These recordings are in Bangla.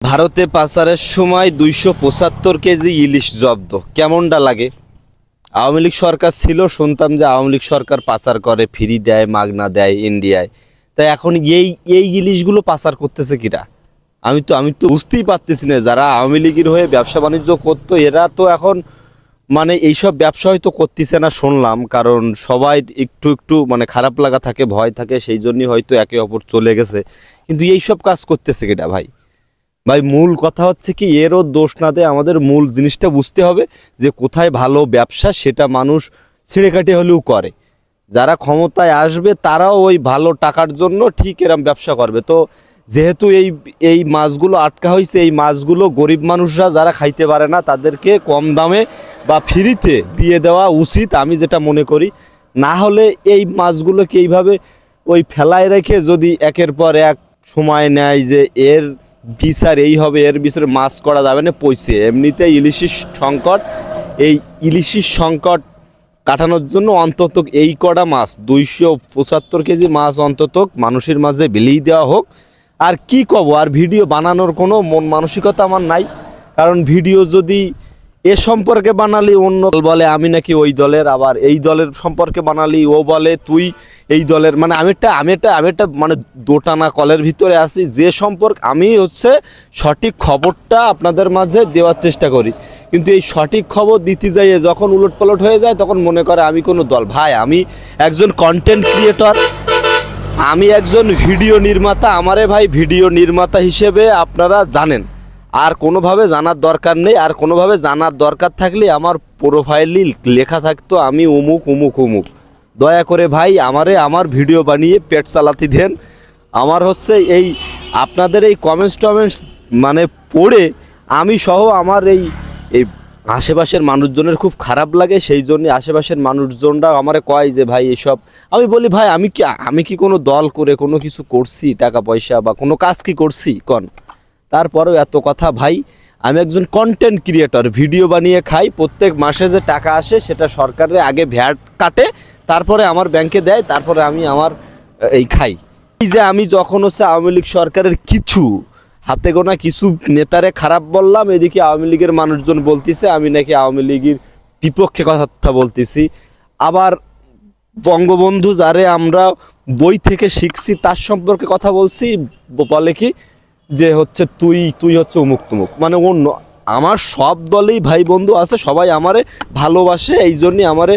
ভারতে পাচারের সময় ২৭৫ কেজি ইলিশ জব্দ। কেমনটা লাগে? আওয়ামী লীগ সরকার ছিল, শুনতাম যে আওয়ামী লীগ সরকার পাচার করে, ফ্রি দেয়, মাগনা দেয় ইন্ডিয়ায়। তাই এখন এই ইলিশগুলো পাচার করতেছে কিরা? আমি তো বুঝতেই পারতেছি না। যারা আওয়ামী লীগের হয়ে ব্যবসা বাণিজ্য করতো এরা তো এখন মানে এইসব ব্যবসা হয়তো করতেছে না শুনলাম, কারণ সবাই একটু মানে খারাপ লাগা থাকে, ভয় থাকে, সেই জন্যই হয়তো একে অপর চলে গেছে। কিন্তু এইসব কাজ করতেছে কিটা ভাই? মূল কথা হচ্ছে কি, এরও দোষ না দেয়, আমাদের মূল জিনিসটা বুঝতে হবে যে কোথায় ভালো ব্যবসা সেটা মানুষ ছিঁড়ে কাটে হলেও করে। যারা ক্ষমতায় আসবে তারাও ওই ভালো টাকার জন্য ঠিক এরম ব্যবসা করবে। তো যেহেতু এই মাছগুলো আটকা হয়েছে, এই মাছগুলো গরিব মানুষরা যারা খাইতে পারে না তাদেরকে কম দামে বা ফ্রিতে দিয়ে দেওয়া উচিত, আমি যেটা মনে করি। না হলে এই মাছগুলোকে এইভাবে ওই ফেলায় রেখে যদি একের পর এক সময় নেয় যে এর বিচার এই হবে, এর বিচারে মাছ করা যাবে না, পয়সা এমনিতে ইলিশের সংকট, এই ইলিশের সংকট কাটানোর জন্য অন্তত এই কটা মাছ ২৭৫ কেজি মাছ অন্তত মানুষের মাঝে বিলিয়ে দেওয়া হোক। আর কি কব, আর ভিডিও বানানোর কোনো মন মানসিকতা আমার নাই। কারণ ভিডিও যদি এ সম্পর্কে বানালি অন্য বলে আমি নাকি ওই দলের, আবার এই দলের সম্পর্কে বানালি ও বলে তুই এই দলের। মানে আমি একটা মানে দোটানা কলের ভিতরে আছি। যে সম্পর্কে আমি হচ্ছে সঠিক খবরটা আপনাদের মাঝে দেওয়ার চেষ্টা করি, কিন্তু এই সঠিক খবর দিতে যাইয়ে যখন উলটপালট হয়ে যায় তখন মনে করে আমি কোনো দল। ভাই আমি একজন কন্টেন্ট ক্রিয়েটর, আমি একজন ভিডিও নির্মাতা। আমারে ভাই ভিডিও নির্মাতা হিসেবে আপনারা জানেন, আর কোনোভাবে জানার দরকার নেই। আর কোনোভাবে জানার দরকার থাকলে আমার প্রোফাইলে লেখা থাকতো আমি অমুক অমুক অমুক। দয়া করে ভাই আমার ভিডিও বানিয়ে পেট চালাতে দেন। আমার হচ্ছে এই আপনাদের এই কমেন্টস মানে পড়ে আমি সহ আমার এই আশেপাশের মানুষজনের খুব খারাপ লাগে। সেই জন্য আশেপাশের মানুষজনরা আমারে কয় যে ভাই এসব। আমি বলি ভাই আমি কি কোনো দল করে কোনো কিছু করছি, টাকা পয়সা বা কোনো কাজ কি করছি কন? তারপরেও এত কথা ভাই, আমি একজন কন্টেন্ট ক্রিয়েটর, ভিডিও বানিয়ে খাই। প্রত্যেক মাসে যে টাকা আসে সেটা সরকারের আগে ভ্যাট কাটে, তারপরে আমার ব্যাংকে দেয়, তারপরে আমি আমার এই খাই। এই যে আমি যখন হচ্ছে আওয়ামী লীগ সরকারের কিছু হাতে গোনা কিছু নেতারে খারাপ বললাম, এদিকে আওয়ামী লীগের মানুষজন বলতেছে আমি নাকি আওয়ামী লীগের বিপক্ষে কথা বলতেছি। আবার বঙ্গবন্ধু যারে আমরা বই থেকে শিখছি তার সম্পর্কে কথা বলছি, বলে কি যে হচ্ছে তুই হচ্ছে উমুক তুমুক। মানে অন্য আমার সব দলেই ভাই বন্ধু আছে, সবাই আমারে ভালোবাসে, এই জন্যই আমারে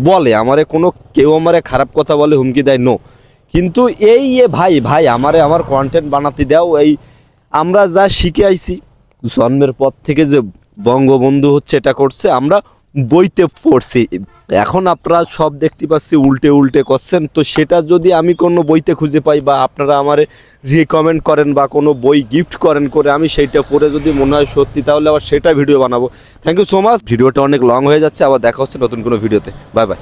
বলে, আমারে কোনো কেউ আমারে খারাপ কথা বলে হুমকি দেয় নো। কিন্তু এই ভাই আমার কন্টেন্ট বানাতে দাও। এই আমরা যা শিখে আইছি জন্মের পর থেকে যে বঙ্গবন্ধু হচ্ছে এটা করছে, আমরা বইতে পড়ছি। এখন আপনারা সব দেখতে পাচ্ছি উল্টে করছেন। তো সেটা যদি আমি কোনো বইতে খুঁজে পাই বা আপনারা আমারে রিকমেন্ড করেন বা কোনো বই গিফট করেন করে, আমি সেইটা পড়ে যদি মনে হয় সত্যি, তাহলে আবার সেটা ভিডিও বানাবো। Thank you so much. ভিডিওটা অনেক লং হয়ে যাচ্ছে, আবার দেখা হচ্ছে নতুন কোনো ভিডিওতে। Bye bye.